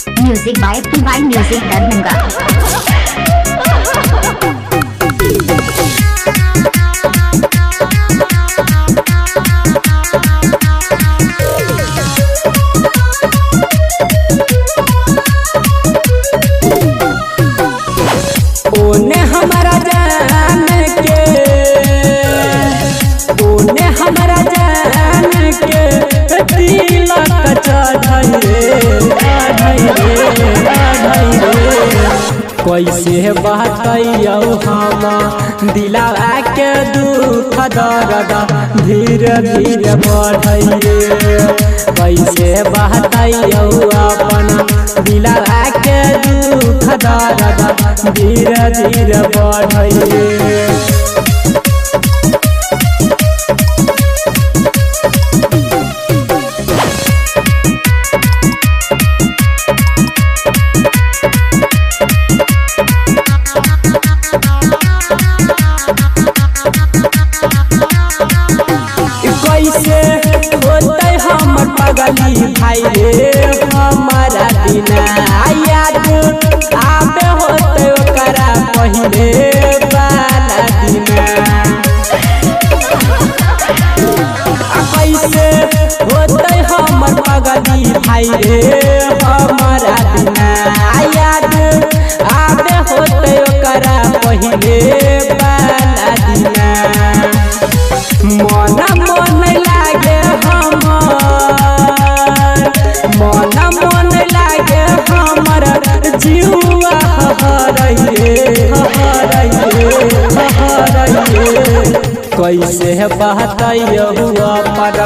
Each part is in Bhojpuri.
Music by PY Music Darbhanga. ओने हमारा जान के ओने हमारा जान के तिलक चढ़ाई रे कैसे बहतैयौ हम दिलावा के दुख दर्द धीरे धीरे बढ़ै रे कैसे बहतैयौ अपन दिलावा के दुख दर्द धीरे धीरे बढ़ै रे। कैसे होते हमर पगली भाई रे हमारा बिना याद आबे होते ओकरा पहिले वाला दिना। कैसे होते हमर पगली भाई रे हमारा बिना याद आबे होते ओकरा पहिले वाला दिना। मन लागे मन लागे हमर जीवा कैसे बहतैयौ अपन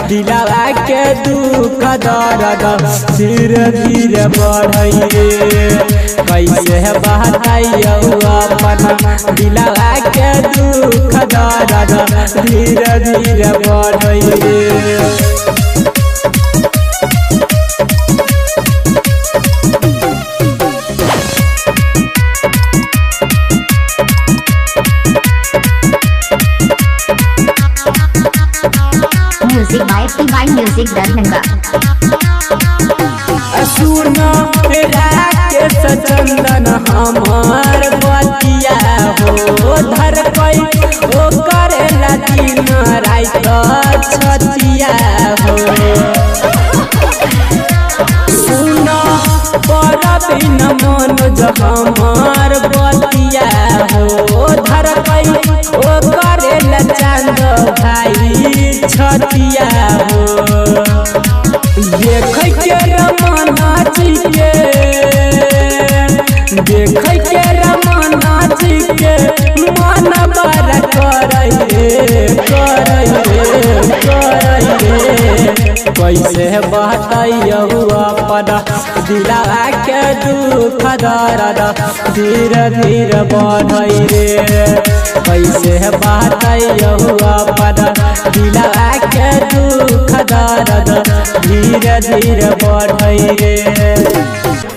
दिलावा के दुख दर्द धीरे धीरे बढ़ै रे कैसे बहतैयौ अपन दिलावा के दुख दर्द धीरे धीरे बढ़ै रे। Music by PY Music Darbhanga. सुन राकेश चंदन हमार बतिया हो धर ओ करेला दिन रात छतिया हो। सुन परबिन मनोज हमार बतिया हो धर ओ करेला चांद भाई छतिया हो। देख के रमना जी के देख के रमना जी के मन बड़ा करे कैसे बहतैयौ अपन दिलावा के दुख दर्द धीरे धीरे बढ़ै रे कैसे बहतैयौ अपन दिलावा के दुख दर्द धीरे धीरे बढ़ै रे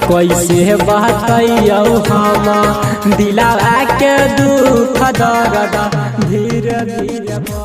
कैसे बहतैयौ हम दिलावा के दुख दर्द धीरे धीरे।